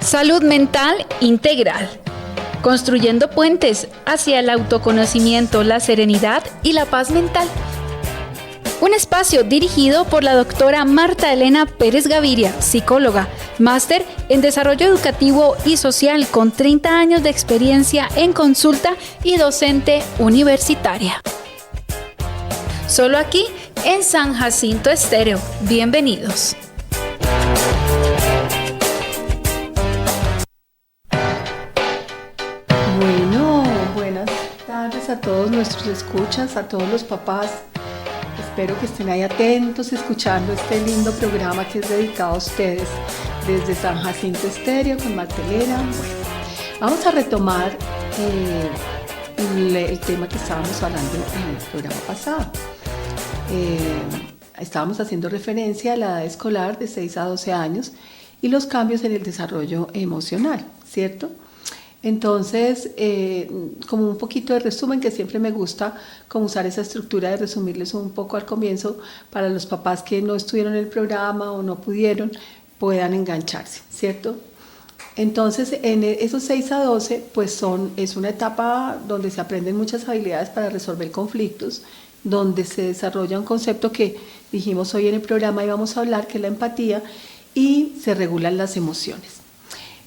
Salud mental integral. Construyendo puentes hacia el autoconocimiento, la serenidad y la paz mental. Un espacio dirigido por la doctora Marta Elena Pérez Gaviria, psicóloga, máster en desarrollo educativo y social con 30 años de experiencia en consulta y docente universitaria. Solo aquí en San Jacinto Estéreo. Bienvenidos. Bueno, buenas tardes a todos nuestros escuchas, a todos los papás. Espero que estén ahí atentos escuchando este lindo programa que es dedicado a ustedes desde San Jacinto Estéreo con Marta Elena. Bueno, vamos a retomar el tema que estábamos hablando en el programa pasado. Estábamos haciendo referencia a la edad escolar de 6 a 12 años y los cambios en el desarrollo emocional, ¿cierto? Entonces, como un poquito de resumen, que siempre me gusta como usar esa estructura de resumirles un poco al comienzo para los papás que no estuvieron en el programa o no pudieron, puedan engancharse, ¿cierto? Entonces, en esos 6 a 12, pues es una etapa donde se aprenden muchas habilidades para resolver conflictos, donde se desarrolla un concepto que dijimos hoy en el programa y vamos a hablar, que es la empatía, y se regulan las emociones.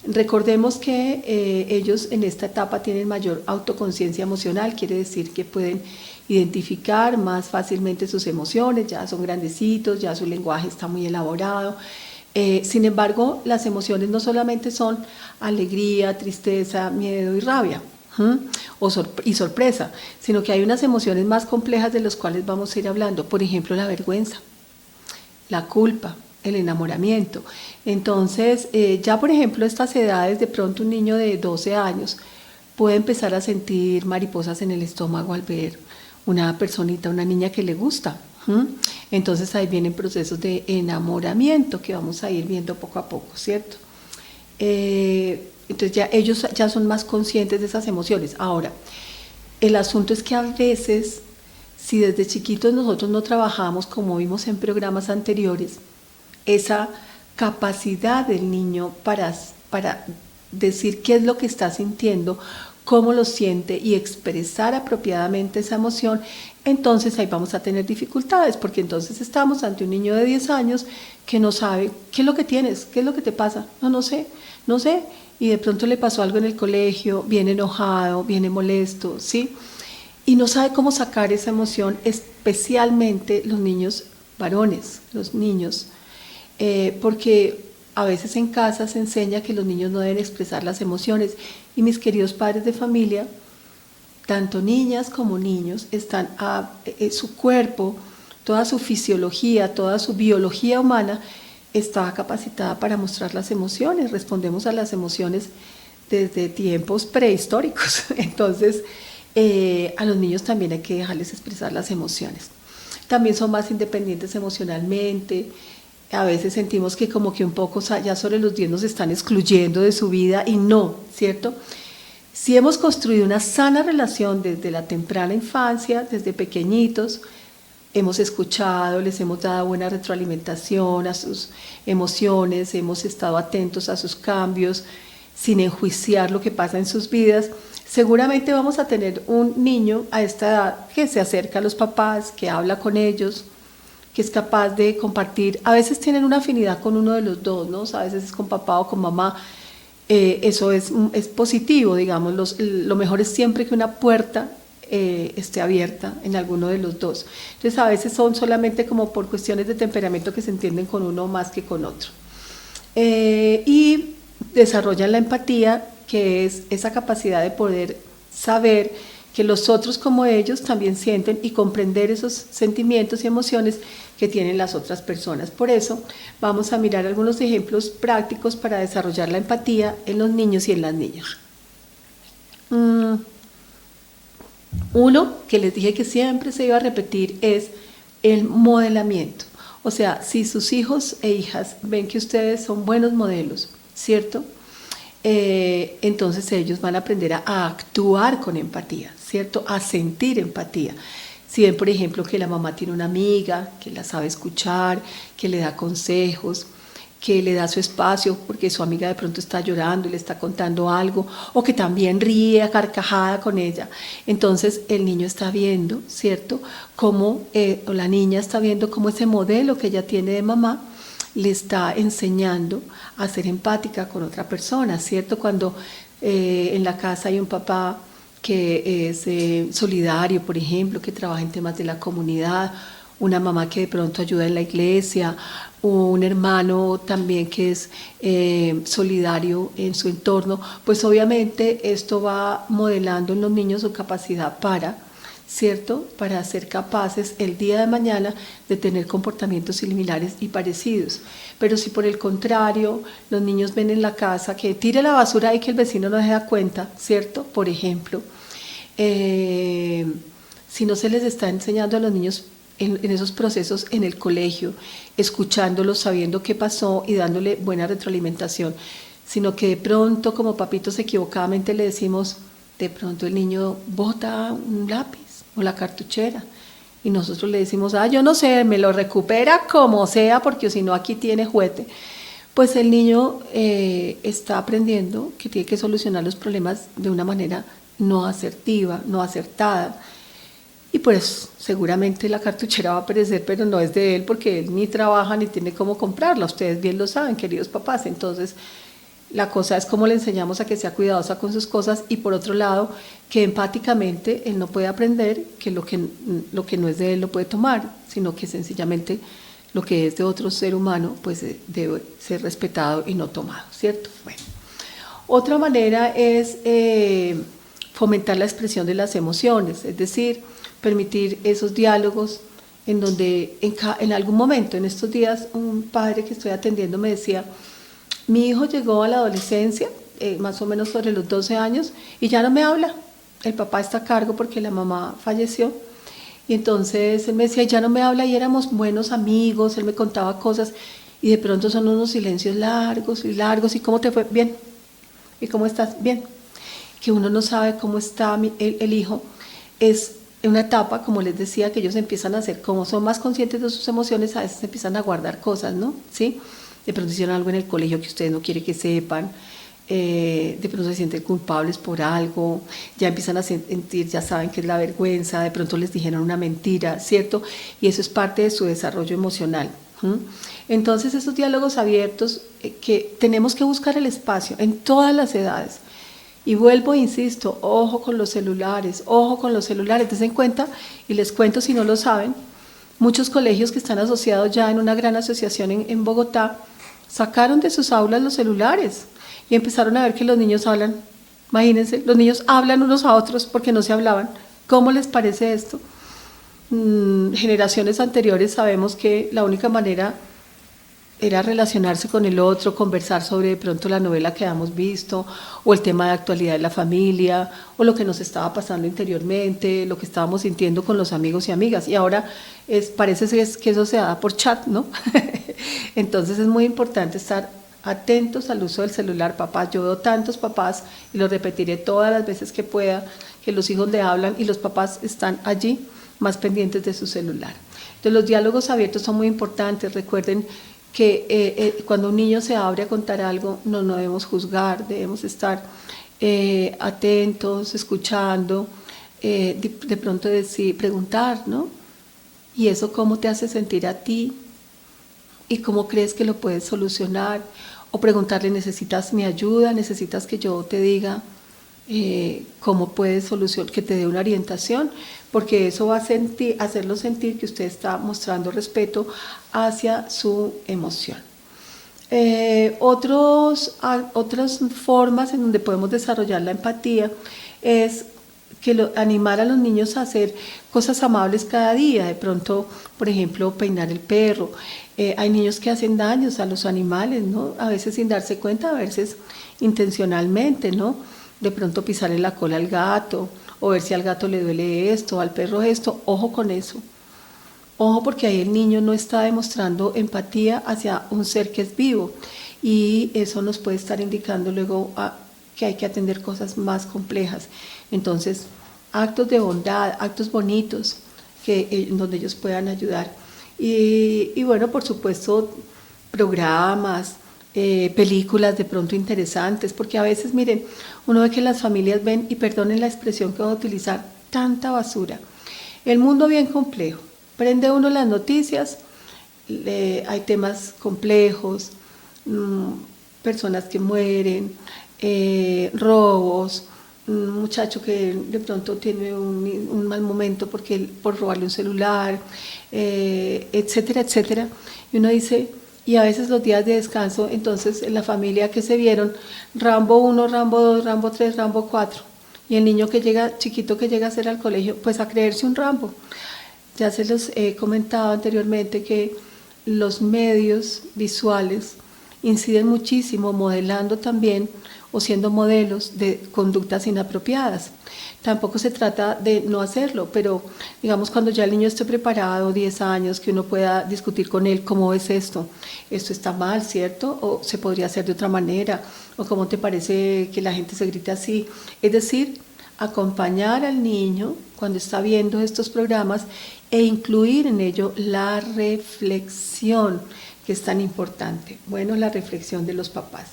Recordemos que ellos en esta etapa tienen mayor autoconciencia emocional, quiere decir que pueden identificar más fácilmente sus emociones, ya son grandecitos, ya su lenguaje está muy elaborado. Sin embargo, las emociones no solamente son alegría, tristeza, miedo y rabia y sorpresa, sino que hay unas emociones más complejas de las cuales vamos a ir hablando, por ejemplo la vergüenza, la culpa, el enamoramiento. Entonces, ya por ejemplo estas edades, de pronto un niño de 12 años puede empezar a sentir mariposas en el estómago al ver una personita, una niña que le gusta. Entonces ahí vienen procesos de enamoramiento que vamos a ir viendo poco a poco, ¿cierto? Entonces ya ellos ya son más conscientes de esas emociones. Ahora, el asunto es que a veces, si desde chiquitos nosotros no trabajamos, como vimos en programas anteriores, esa capacidad del niño para decir qué es lo que está sintiendo, cómo lo siente y expresar apropiadamente esa emoción, entonces ahí vamos a tener dificultades, porque entonces estamos ante un niño de 10 años que no sabe qué es lo que tienes, qué es lo que te pasa, no sé, y de pronto le pasó algo en el colegio, viene enojado, viene molesto, ¿sí? Y no sabe cómo sacar esa emoción, especialmente los niños varones, los niños, porque a veces en casa se enseña que los niños no deben expresar las emociones, y mis queridos padres de familia, tanto niñas como niños, están su cuerpo, toda su fisiología, toda su biología humana está capacitada para mostrar las emociones. Respondemos a las emociones desde tiempos prehistóricos. Entonces, a los niños también hay que dejarles expresar las emociones. También son más independientes emocionalmente. A veces sentimos que como que un poco ya sobre los 10 nos están excluyendo de su vida, y no, ¿cierto? Si hemos construido una sana relación desde la temprana infancia, desde pequeñitos, hemos escuchado, les hemos dado buena retroalimentación a sus emociones, hemos estado atentos a sus cambios, sin enjuiciar lo que pasa en sus vidas, seguramente vamos a tener un niño a esta edad que se acerca a los papás, que habla con ellos, que es capaz de compartir. A veces tienen una afinidad con uno de los dos, ¿no? A veces es con papá o con mamá. Eso es positivo, digamos. Lo mejor es siempre que una puerta esté abierta en alguno de los dos. Entonces a veces son solamente como por cuestiones de temperamento que se entienden con uno más que con otro. Y desarrollan la empatía, que es esa capacidad de poder saber que los otros como ellos también sienten y comprender esos sentimientos y emociones que tienen las otras personas. Por eso vamos a mirar algunos ejemplos prácticos para desarrollar la empatía en los niños y en las niñas. Uno que les dije que siempre se iba a repetir es el modelamiento. O sea, si sus hijos e hijas ven que ustedes son buenos modelos, ¿cierto? Entonces ellos van a aprender a actuar con empatía, ¿cierto? A sentir empatía. Si ven, por ejemplo, que la mamá tiene una amiga, que la sabe escuchar, que le da consejos, que le da su espacio porque su amiga de pronto está llorando y le está contando algo, o que también ríe a carcajada con ella. Entonces el niño está viendo, ¿cierto? O la niña está viendo cómo ese modelo que ella tiene de mamá le está enseñando a ser empática con otra persona, ¿cierto? Cuando en la casa hay un papá que es solidario, por ejemplo, que trabaja en temas de la comunidad, una mamá que de pronto ayuda en la iglesia, un hermano también que es solidario en su entorno, pues obviamente esto va modelando en los niños su capacidad ¿cierto? Para ser capaces el día de mañana de tener comportamientos similares y parecidos. Pero si por el contrario los niños ven en la casa que tire la basura y que el vecino no se da cuenta, ¿cierto? Por ejemplo, si no se les está enseñando a los niños en esos procesos en el colegio, escuchándolos, sabiendo qué pasó y dándole buena retroalimentación, sino que de pronto como papitos equivocadamente le decimos, de pronto el niño bota un lápiz o la cartuchera y nosotros le decimos, yo no sé, me lo recupera como sea porque si no aquí tiene juguete. Pues el niño está aprendiendo que tiene que solucionar los problemas de una manera no asertiva, no acertada. Y pues seguramente la cartuchera va a perecer, pero no es de él porque él ni trabaja ni tiene cómo comprarla. Ustedes bien lo saben, queridos papás. Entonces, la cosa es cómo le enseñamos a que sea cuidadosa con sus cosas y por otro lado, que empáticamente él no puede aprender que lo que no es de él lo puede tomar, sino que sencillamente lo que es de otro ser humano pues debe ser respetado y no tomado, ¿cierto? Bueno, otra manera es fomentar la expresión de las emociones, es decir, permitir esos diálogos en donde en algún momento, en estos días, un padre que estoy atendiendo me decía, mi hijo llegó a la adolescencia, más o menos sobre los 12 años, y ya no me habla. El papá está a cargo porque la mamá falleció. Y entonces él me decía, ya no me habla, y éramos buenos amigos, él me contaba cosas, y de pronto son unos silencios largos y largos, ¿y cómo te fue? Bien. ¿Y cómo estás? Bien. Que uno no sabe cómo está el hijo. Es una etapa, como les decía, que ellos empiezan a hacer, como son más conscientes de sus emociones, a veces empiezan a guardar cosas, ¿no? ¿Sí? De pronto hicieron algo en el colegio que ustedes no quieren que sepan, de pronto se sienten culpables por algo, ya empiezan a sentir, ya saben que es la vergüenza, de pronto les dijeron una mentira, ¿cierto? Y eso es parte de su desarrollo emocional. Entonces esos diálogos abiertos que tenemos que buscar el espacio en todas las edades. Y vuelvo e insisto, ojo con los celulares, dense cuenta, y les cuento si no lo saben, muchos colegios que están asociados ya en una gran asociación en Bogotá, sacaron de sus aulas los celulares y empezaron a ver que los niños hablan. Imagínense, los niños hablan unos a otros porque no se hablaban. ¿Cómo les parece esto? Generaciones anteriores sabemos que la única manera era relacionarse con el otro, conversar sobre de pronto la novela que habíamos visto, o el tema de actualidad de la familia, o lo que nos estaba pasando interiormente, lo que estábamos sintiendo con los amigos y amigas. Y ahora parece que eso se da por chat, ¿no? Entonces es muy importante estar atentos al uso del celular, papás. Yo veo tantos papás, y lo repetiré todas las veces que pueda, que los hijos le hablan y los papás están allí más pendientes de su celular. Entonces los diálogos abiertos son muy importantes. Recuerden que cuando un niño se abre a contar algo, no debemos juzgar, debemos estar atentos, escuchando, de pronto preguntar, ¿no? ¿Y eso cómo te hace sentir a ti? ¿Y cómo crees que lo puedes solucionar? O preguntarle, ¿necesitas mi ayuda? ¿Necesitas que yo te diga cómo puedes solucionar, que te dé una orientación? Porque eso va a hacerlo sentir que usted está mostrando respeto hacia su emoción. Otras formas en donde podemos desarrollar la empatía es animar a los niños a hacer cosas amables cada día. De pronto, por ejemplo, peinar el perro. Hay niños que hacen daños a los animales, ¿no? A veces sin darse cuenta, a veces intencionalmente, ¿no? De pronto pisarle la cola al gato, o ver si al gato le duele esto, al perro esto. Ojo con eso. Ojo, porque ahí el niño no está demostrando empatía hacia un ser que es vivo, y eso nos puede estar indicando luego que hay que atender cosas más complejas. Entonces, actos de bondad, actos bonitos, donde ellos puedan ayudar. Y bueno, por supuesto, programas, películas de pronto interesantes, porque a veces, miren, uno ve que las familias ven, y perdonen la expresión que voy a utilizar, tanta basura. El mundo bien complejo. Prende uno las noticias, hay temas complejos, personas que mueren, robos, un muchacho que de pronto tiene un mal momento por robarle un celular, etcétera, etcétera. Y uno dice, y a veces los días de descanso, entonces en la familia que se vieron, Rambo 1, Rambo 2, Rambo 3, Rambo 4, y el niño que llega, chiquito que llega a ser al colegio, pues a creerse un Rambo. Ya se los he comentado anteriormente que los medios visuales inciden muchísimo, modelando también o siendo modelos de conductas inapropiadas. Tampoco se trata de no hacerlo, pero digamos cuando ya el niño esté preparado, 10 años, que uno pueda discutir con él, ¿cómo es esto? Esto está mal, ¿cierto? O se podría hacer de otra manera, o cómo te parece que la gente se grite así. Es decir, acompañar al niño cuando está viendo estos programas e incluir en ello la reflexión, que es tan importante. Bueno, la reflexión de los papás.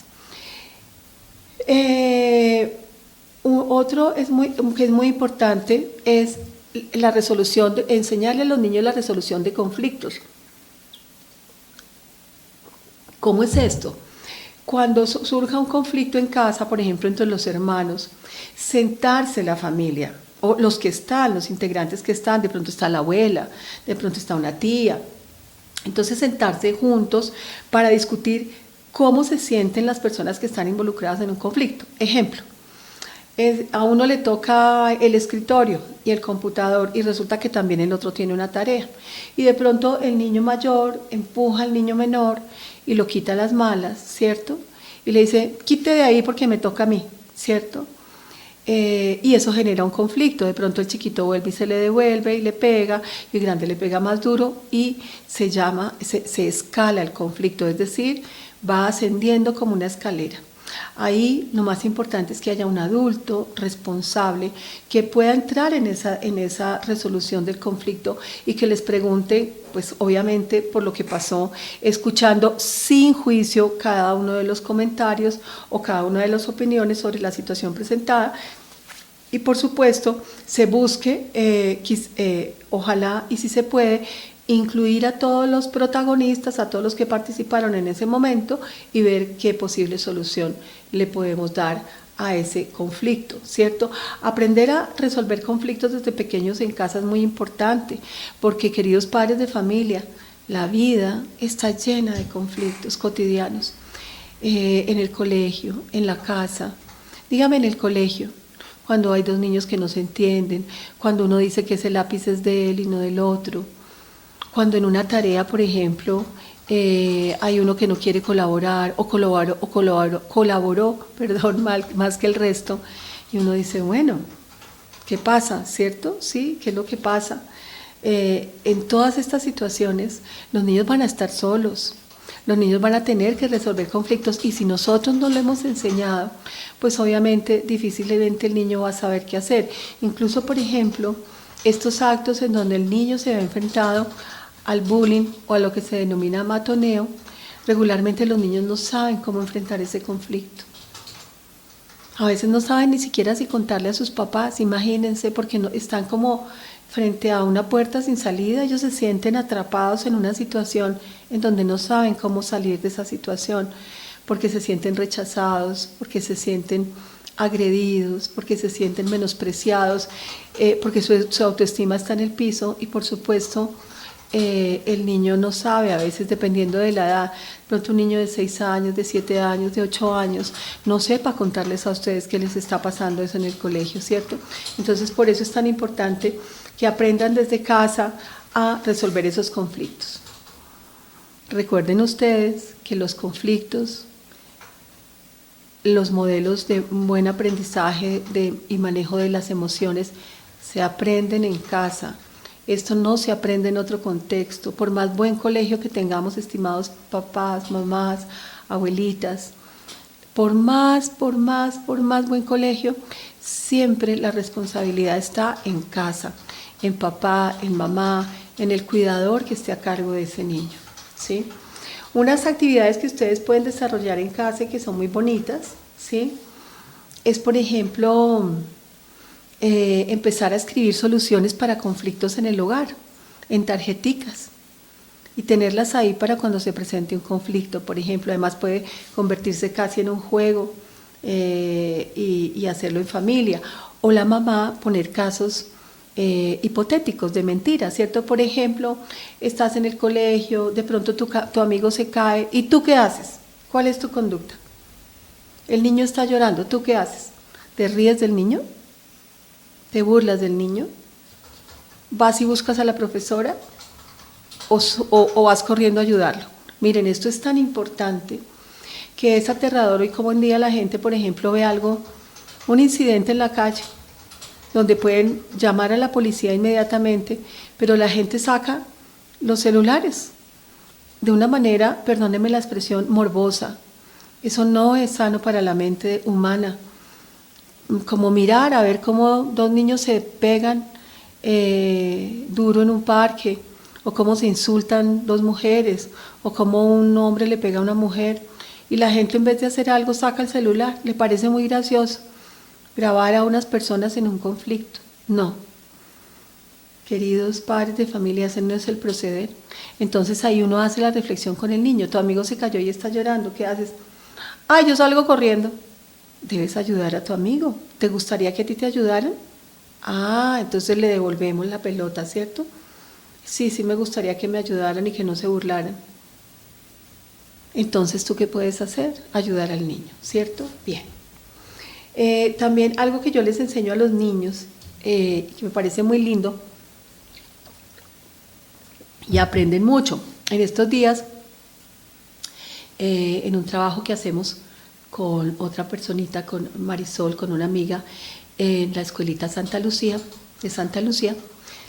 Otro que es muy importante es la resolución, enseñarle a los niños la resolución de conflictos. ¿Cómo es esto? Cuando surja un conflicto en casa, por ejemplo, entre los hermanos, sentarse la familia, o los que están, los integrantes que están, de pronto está la abuela, de pronto está una tía. Entonces sentarse juntos para discutir cómo se sienten las personas que están involucradas en un conflicto. Ejemplo, a uno le toca el escritorio y el computador y resulta que también el otro tiene una tarea. Y de pronto el niño mayor empuja al niño menor y lo quita a las malas, ¿cierto? Y le dice, quite de ahí porque me toca a mí, ¿cierto? Y eso genera un conflicto. De pronto el chiquito vuelve y se le devuelve y le pega, y el grande le pega más duro y se escala el conflicto, es decir, va ascendiendo como una escalera. Ahí lo más importante es que haya un adulto responsable que pueda entrar en esa resolución del conflicto y que les pregunte, pues obviamente por lo que pasó, escuchando sin juicio cada uno de los comentarios o cada una de las opiniones sobre la situación presentada. Y por supuesto se busque, ojalá y si se puede, incluir a todos los protagonistas, a todos los que participaron en ese momento y ver qué posible solución le podemos dar a ese conflicto, ¿cierto? Aprender a resolver conflictos desde pequeños en casa es muy importante, porque queridos padres de familia, la vida está llena de conflictos cotidianos, en el colegio, en la casa, dígame en el colegio, cuando hay dos niños que no se entienden, cuando uno dice que ese lápiz es de él y no del otro, cuando en una tarea, por ejemplo, hay uno que no quiere colaborar o colaboró más que el resto, y uno dice, bueno, ¿qué pasa? ¿Cierto? ¿Sí? ¿Qué es lo que pasa? En todas estas situaciones, los niños van a estar solos, los niños van a tener que resolver conflictos, y si nosotros no lo hemos enseñado, pues obviamente difícilmente el niño va a saber qué hacer. Incluso, por ejemplo, estos actos en donde el niño se ve enfrentado al bullying o a lo que se denomina matoneo, regularmente los niños no saben cómo enfrentar ese conflicto. A veces no saben ni siquiera si contarle a sus papás, imagínense, porque están como frente a una puerta sin salida, ellos se sienten atrapados en una situación en donde no saben cómo salir de esa situación, porque se sienten rechazados, porque se sienten agredidos, porque se sienten menospreciados, porque su autoestima está en el piso, y por supuesto el niño no sabe, a veces dependiendo de la edad, de pronto un niño de 6 años, de 7 años, de 8 años, no sepa contarles a ustedes qué les está pasando eso en el colegio, ¿cierto? Entonces por eso es tan importante que aprendan desde casa a resolver esos conflictos. Recuerden ustedes que los conflictos, los modelos de buen aprendizaje y manejo de las emociones se aprenden en casa. Esto no se aprende en otro contexto. Por más buen colegio que tengamos, estimados papás, mamás, abuelitas, por más buen colegio, siempre la responsabilidad está en casa, en papá, en mamá, en el cuidador que esté a cargo de ese niño, ¿sí? Unas actividades que ustedes pueden desarrollar en casa y que son muy bonitas, ¿sí? Es, por ejemplo, empezar a escribir soluciones para conflictos en el hogar, en tarjeticas, y tenerlas ahí para cuando se presente un conflicto, por ejemplo. Además puede convertirse casi en un juego y hacerlo en familia. O la mamá poner casos hipotéticos de mentiras, ¿cierto? Por ejemplo, estás en el colegio, de pronto tu amigo se cae, ¿y tú qué haces? ¿Cuál es tu conducta? El niño está llorando, ¿tú qué haces? ¿Te ríes del niño? ¿Te burlas del niño? ¿Vas y buscas a la profesora? ¿O vas corriendo a ayudarlo? Miren, esto es tan importante que es aterrador hoy como en día la gente, por ejemplo, ve algo, un incidente en la calle, donde pueden llamar a la policía inmediatamente, pero la gente saca los celulares de una manera, perdónenme la expresión, morbosa. Eso no es sano para la mente humana. Como mirar a ver cómo dos niños se pegan duro en un parque, o cómo se insultan dos mujeres, o cómo un hombre le pega a una mujer, y la gente en vez de hacer algo saca el celular. Le parece muy gracioso grabar a unas personas en un conflicto. No. Queridos padres de familia, ese no es el proceder. Entonces ahí uno hace la reflexión con el niño. Tu amigo se cayó y está llorando, ¿qué haces? ¡Ay, yo salgo corriendo! Debes ayudar a tu amigo. ¿Te gustaría que a ti te ayudaran? Ah, entonces le devolvemos la pelota, ¿cierto? Sí, me gustaría que me ayudaran y que no se burlaran. Entonces, ¿tú qué puedes hacer? Ayudar al niño, ¿cierto? Bien. También algo que yo les enseño a los niños, que me parece muy lindo, y aprenden mucho. En estos días, en un trabajo que hacemos con otra personita, con Marisol, con una amiga, en la escuelita Santa Lucía, de Santa Lucía,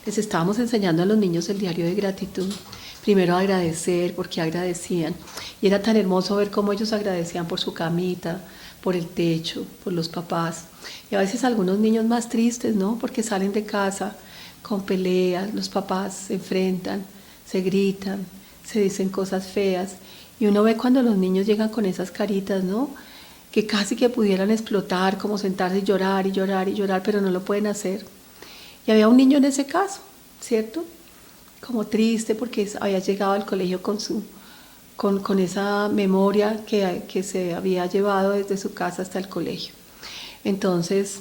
les estábamos enseñando a los niños el diario de gratitud. Primero agradecer, porque agradecían. Y era tan hermoso ver cómo ellos agradecían por su camita, por el techo, por los papás. Y a veces algunos niños más tristes, ¿no? Porque salen de casa con peleas, los papás se enfrentan, se gritan, se dicen cosas feas. Y uno ve cuando los niños llegan con esas caritas, ¿no? Que casi que pudieran explotar, como sentarse y llorar y llorar y llorar, pero no lo pueden hacer. Y había un niño en ese caso, ¿cierto? Como triste porque había llegado al colegio con esa memoria que se había llevado desde su casa hasta el colegio. Entonces,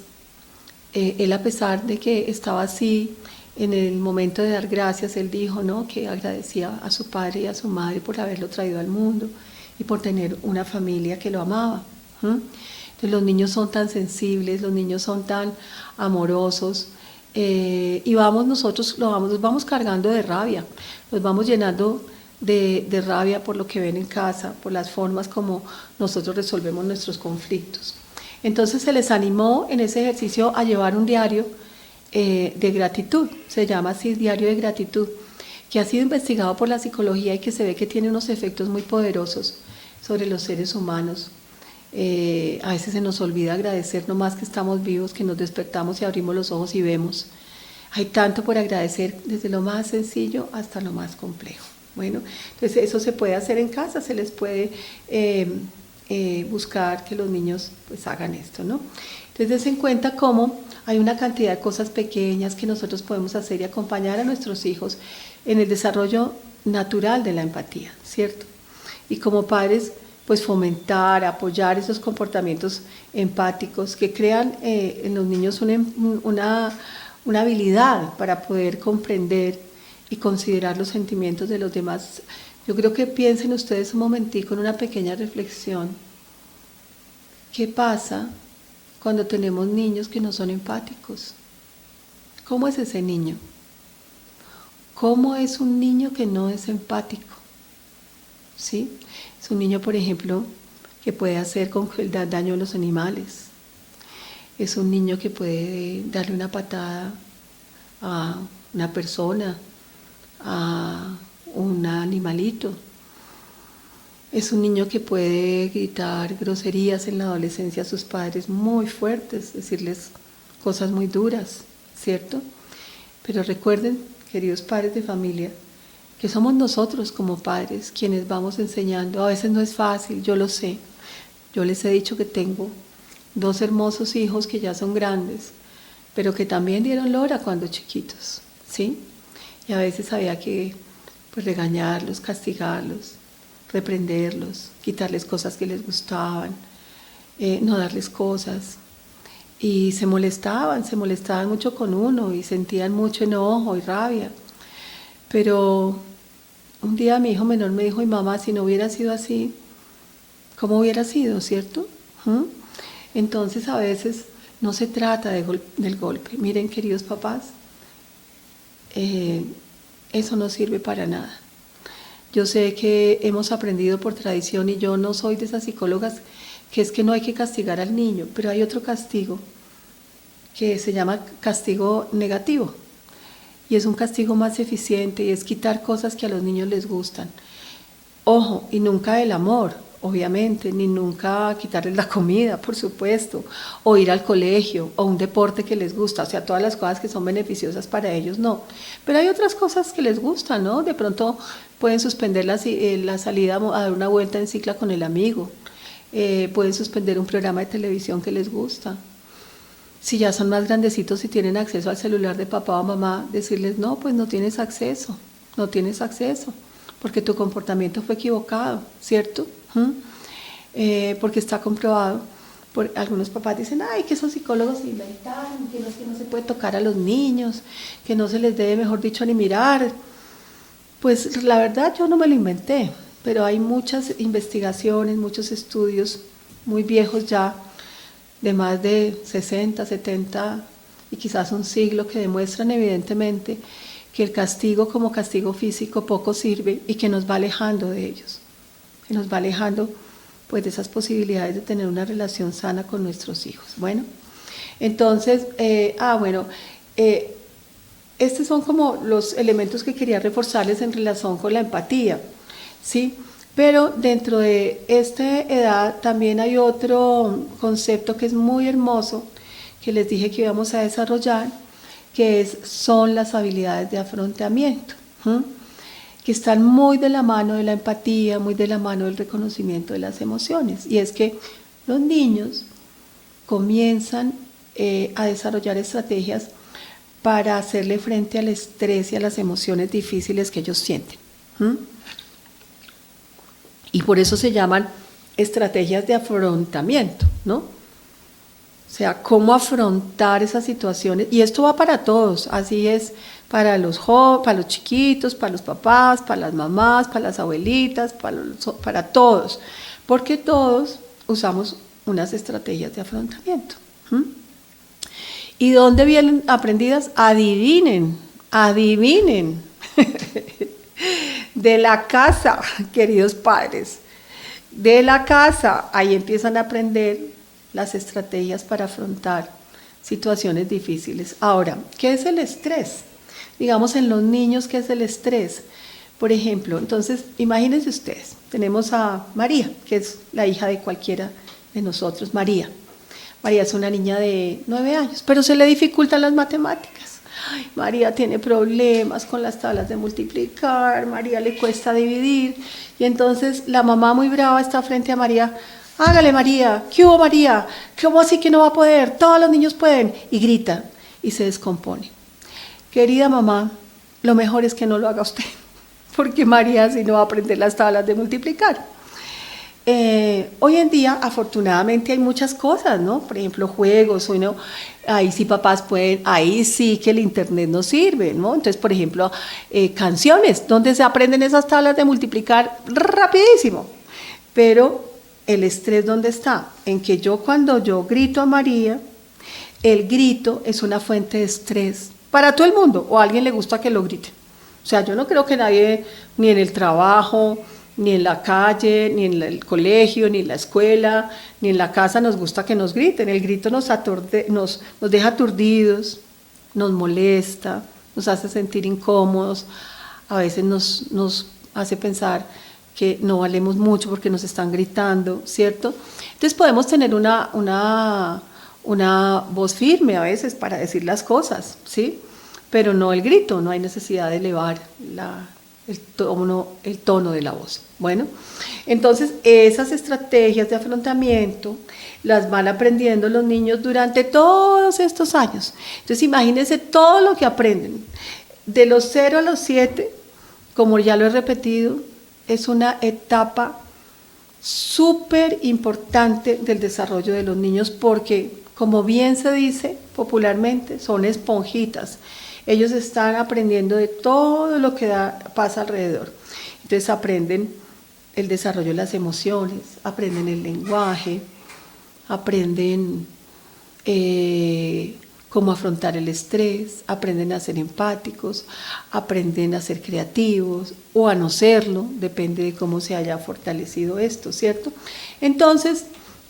él, a pesar de que estaba así, en el momento de dar gracias, él dijo, ¿no?, que agradecía a su padre y a su madre por haberlo traído al mundo y por tener una familia que lo amaba. Entonces, los niños son tan sensibles, los niños son tan amorosos, y nosotros los vamos cargando de rabia, los vamos llenando de rabia por lo que ven en casa, por las formas como nosotros resolvemos nuestros conflictos. Entonces se les animó en ese ejercicio a llevar un diario de gratitud, se llama así, diario de gratitud, que ha sido investigado por la psicología y que se ve que tiene unos efectos muy poderosos sobre los seres humanos. A veces se nos olvida agradecer nomás que estamos vivos, que nos despertamos y abrimos los ojos y vemos. Hay tanto por agradecer, desde lo más sencillo hasta lo más complejo. Bueno, entonces eso se puede hacer en casa, se les puede buscar que los niños pues hagan esto, ¿no? Entonces dense en cuenta cómo hay una cantidad de cosas pequeñas que nosotros podemos hacer y acompañar a nuestros hijos en el desarrollo natural de la empatía, ¿cierto? Y como padres, pues fomentar, apoyar esos comportamientos empáticos que crean en los niños una habilidad para poder comprender y considerar los sentimientos de los demás. Yo creo que piensen ustedes un momentico en una pequeña reflexión. ¿Qué pasa cuando tenemos niños que no son empáticos? ¿Cómo es ese niño? ¿Cómo es un niño que no es empático? ¿Sí? Es un niño, por ejemplo, que puede hacer con crueldad daño a los animales. Es un niño que puede darle una patada a una persona, a un animalito. Es un niño que puede gritar groserías en la adolescencia a sus padres muy fuertes, decirles cosas muy duras, ¿cierto? Pero recuerden, queridos padres de familia, que somos nosotros como padres quienes vamos enseñando. A veces no es fácil, yo lo sé. Yo les he dicho que tengo 2 hermosos hijos que ya son grandes, pero que también dieron lora cuando chiquitos, ¿sí? Y a veces había que pues, regañarlos, castigarlos, reprenderlos, quitarles cosas que les gustaban, no darles cosas. Y se molestaban mucho con uno y sentían mucho enojo y rabia. Pero un día mi hijo menor me dijo, y mamá, si no hubiera sido así, ¿cómo hubiera sido, cierto? Entonces a veces no se trata del golpe. Miren, queridos papás, eso no sirve para nada. Yo sé que hemos aprendido por tradición y yo no soy de esas psicólogas que es que no hay que castigar al niño, pero hay otro castigo que se llama castigo negativo y es un castigo más eficiente y es quitar cosas que a los niños les gustan. Ojo, y nunca el amor, obviamente, ni nunca quitarles la comida, por supuesto, o ir al colegio, o un deporte que les gusta, o sea, todas las cosas que son beneficiosas para ellos, no. Pero hay otras cosas que les gustan, ¿no? De pronto pueden suspender la salida a dar una vuelta en cicla con el amigo, pueden suspender un programa de televisión que les gusta. Si ya son más grandecitos y tienen acceso al celular de papá o mamá, decirles, no, pues no tienes acceso, porque tu comportamiento fue equivocado, ¿cierto? Porque está comprobado. Algunos papás dicen, ay, que esos psicólogos se inventaron, que no se puede tocar a los niños, que no se les debe, mejor dicho, ni mirar. Pues la verdad yo no me lo inventé, pero hay muchas investigaciones, muchos estudios muy viejos ya, de más de 60, 70 y quizás un siglo, que demuestran evidentemente que el castigo como castigo físico poco sirve y que nos va alejando de ellos, que nos va alejando pues de esas posibilidades de tener una relación sana con nuestros hijos. Bueno, entonces, estos son como los elementos que quería reforzarles en relación con la empatía, ¿sí? Pero dentro de esta edad también hay otro concepto que es muy hermoso, que les dije que íbamos a desarrollar, que son las habilidades de afrontamiento, que están muy de la mano de la empatía, muy de la mano del reconocimiento de las emociones. Y es que los niños comienzan a desarrollar estrategias para hacerle frente al estrés y a las emociones difíciles que ellos sienten. Y por eso se llaman estrategias de afrontamiento, ¿no? O sea, cómo afrontar esas situaciones. Y esto va para todos, así es para los chiquitos, para los papás, para las mamás, para las abuelitas, para todos. Porque todos usamos unas estrategias de afrontamiento. ¿Y dónde vienen aprendidas? Adivinen. De la casa, queridos padres, de la casa, ahí empiezan a aprender las estrategias para afrontar situaciones difíciles. Ahora, ¿qué es el estrés? Digamos en los niños, ¿qué es el estrés? Por ejemplo, entonces, imagínense ustedes, tenemos a María, que es la hija de cualquiera de nosotros, María. María es una niña de 9 años, pero se le dificultan las matemáticas. Ay, María tiene problemas con las tablas de multiplicar, María le cuesta dividir, y entonces la mamá muy brava está frente a María, hágale María, ¿qué hubo María? ¿Cómo así que no va a poder? Todos los niños pueden, y grita, y se descompone. Querida mamá, lo mejor es que no lo haga usted, porque María así no va a aprender las tablas de multiplicar. Hoy en día, afortunadamente, hay muchas cosas, ¿no? Por ejemplo, juegos, ahí sí papás pueden, ahí sí que el internet nos sirve, ¿no? Entonces, por ejemplo, canciones, donde se aprenden esas tablas de multiplicar rapidísimo. Pero el estrés, ¿dónde está? En que cuando yo grito a María, el grito es una fuente de estrés para todo el mundo, o a alguien le gusta que lo grite. O sea, yo no creo que nadie, ni en el trabajo, ni en la calle, ni en el colegio, ni en la escuela, ni en la casa nos gusta que nos griten. El grito nos deja aturdidos, nos molesta, nos hace sentir incómodos, a veces nos hace pensar que no valemos mucho porque nos están gritando, ¿cierto? Entonces podemos tener una voz firme a veces para decir las cosas, ¿sí? Pero no el grito, no hay necesidad de elevar el tono de la voz. Bueno, entonces esas estrategias de afrontamiento las van aprendiendo los niños durante todos estos años. Entonces imagínense todo lo que aprenden. De los 0 a los 7, como ya lo he repetido, es una etapa súper importante del desarrollo de los niños porque, como bien se dice popularmente, son esponjitas. Ellos están aprendiendo de todo lo que pasa alrededor. Entonces aprenden el desarrollo de las emociones, aprenden el lenguaje, aprenden cómo afrontar el estrés, aprenden a ser empáticos, aprenden a ser creativos o a no serlo, depende de cómo se haya fortalecido esto, ¿cierto? Entonces,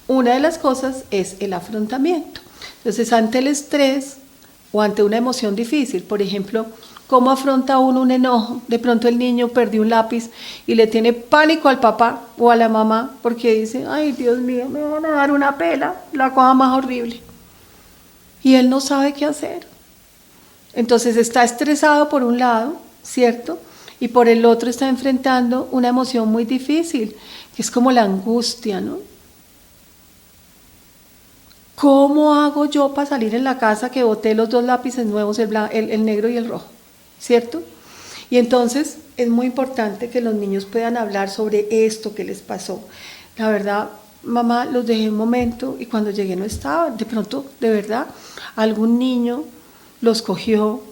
una de las cosas es el afrontamiento. Entonces, ante el estrés o ante una emoción difícil, por ejemplo, ¿cómo afronta uno un enojo? De pronto el niño perdió un lápiz y le tiene pánico al papá o a la mamá porque dice, ay Dios mío, me van a dar una pela, la cosa más horrible. Y él no sabe qué hacer. Entonces está estresado por un lado, ¿cierto? Y por el otro está enfrentando una emoción muy difícil, que es como la angustia, ¿no? ¿Cómo hago yo para salir en la casa que boté los 2 lápices nuevos, el negro y el rojo? ¿Cierto? Y entonces es muy importante que los niños puedan hablar sobre esto que les pasó. La verdad, mamá, los dejé un momento y cuando llegué no estaban. De pronto, de verdad, algún niño los cogió,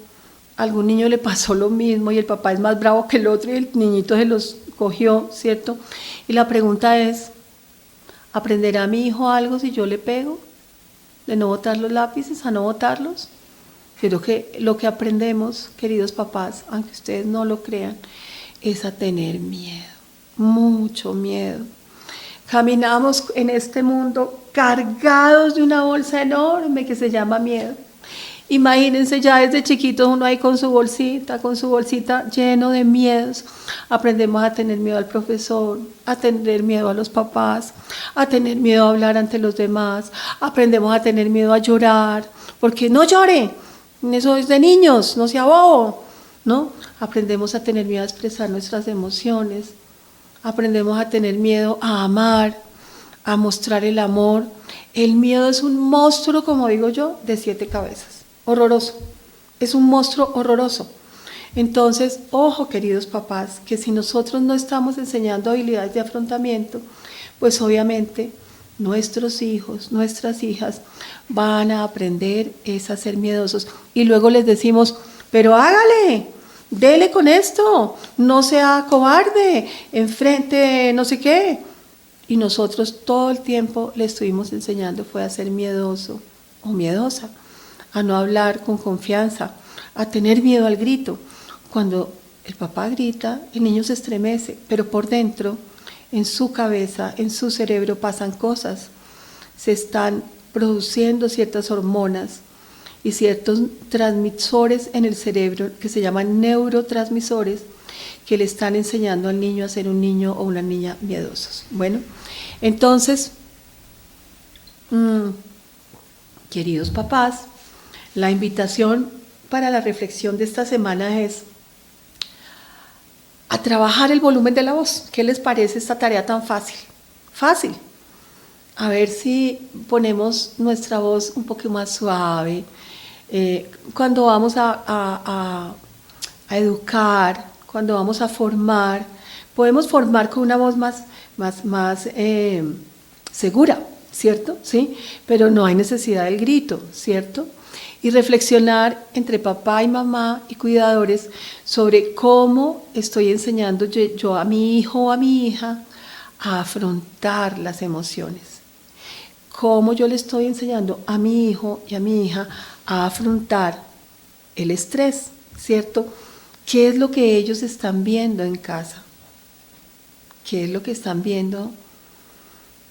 algún niño le pasó lo mismo y el papá es más bravo que el otro y el niñito se los cogió, ¿cierto? Y la pregunta es, ¿aprenderá mi hijo algo si yo le pego? ¿De no botar los lápices, a no botarlos? Creo que lo que aprendemos, queridos papás, aunque ustedes no lo crean, es a tener miedo, mucho miedo. Caminamos en este mundo cargados de una bolsa enorme que se llama miedo. Imagínense ya desde chiquitos uno ahí con su bolsita lleno de miedos. Aprendemos a tener miedo al profesor, a tener miedo a los papás, a tener miedo a hablar ante los demás. Aprendemos a tener miedo a llorar, porque no llore, eso es de niños, no sea bobo, ¿no? Aprendemos a tener miedo a expresar nuestras emociones. Aprendemos a tener miedo a amar, a mostrar el amor. El miedo es un monstruo, como digo yo, de 7 cabezas. Horroroso. Es un monstruo horroroso. Entonces, ojo, queridos papás, que si nosotros no estamos enseñando habilidades de afrontamiento, pues obviamente nuestros hijos, nuestras hijas van a aprender a ser miedosos. Y luego les decimos, pero hágale, dele con esto, no sea cobarde, enfrente no sé qué. Y nosotros todo el tiempo le estuvimos enseñando fue a ser miedoso o miedosa, a no hablar con confianza, a tener miedo al grito. Cuando el papá grita, el niño se estremece, pero por dentro, en su cabeza, en su cerebro pasan cosas. Se están produciendo ciertas hormonas y ciertos transmisores en el cerebro que se llaman neurotransmisores que le están enseñando al niño a ser un niño o una niña miedosos. Bueno, entonces, queridos papás, la invitación para la reflexión de esta semana es a trabajar el volumen de la voz. ¿Qué les parece esta tarea tan fácil? Fácil. A ver si ponemos nuestra voz un poco más suave. Cuando vamos a educar, cuando vamos a formar, podemos formar con una voz más segura, ¿cierto? ¿Sí? Pero no hay necesidad del grito, ¿cierto? Y reflexionar entre papá y mamá y cuidadores sobre cómo estoy enseñando yo a mi hijo o a mi hija a afrontar las emociones. Cómo yo le estoy enseñando a mi hijo y a mi hija a afrontar el estrés, ¿cierto? ¿Qué es lo que ellos están viendo en casa? ¿Qué es lo que están viendo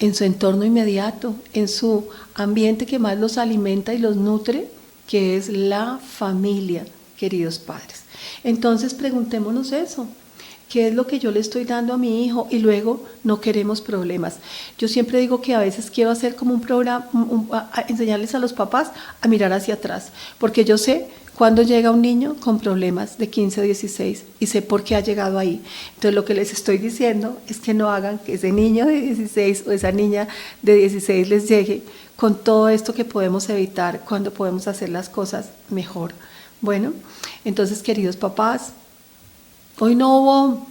en su entorno inmediato, en su ambiente que más los alimenta y los nutre, que es la familia, queridos padres? Entonces preguntémonos eso. qué es lo que yo le estoy dando a mi hijo, y luego no queremos problemas. Yo siempre digo que a veces quiero hacer como un programa, a enseñarles a los papás a mirar hacia atrás, porque yo sé cuando llega un niño con problemas de 15 o 16 y sé por qué ha llegado ahí. Entonces lo que les estoy diciendo es que no hagan que ese niño de 16 o esa niña de 16 les llegue con todo esto que podemos evitar cuando podemos hacer las cosas mejor. Bueno, entonces, queridos papás, hoy no hubo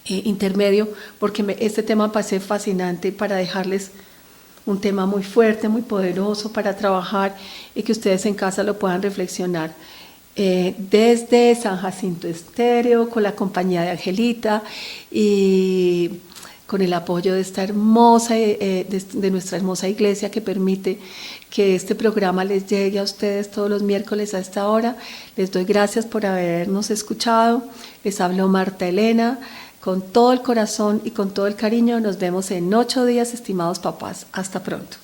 intermedio porque este tema me parece fascinante para dejarles un tema muy fuerte, muy poderoso para trabajar y que ustedes en casa lo puedan reflexionar. Desde San Jacinto Estéreo, con la compañía de Angelita y con el apoyo de esta hermosa, de nuestra hermosa iglesia que permite que este programa les llegue a ustedes todos los miércoles a esta hora. Les doy gracias por habernos escuchado. Les habló Marta Elena, con todo el corazón y con todo el cariño. Nos vemos en 8 días, estimados papás. Hasta pronto.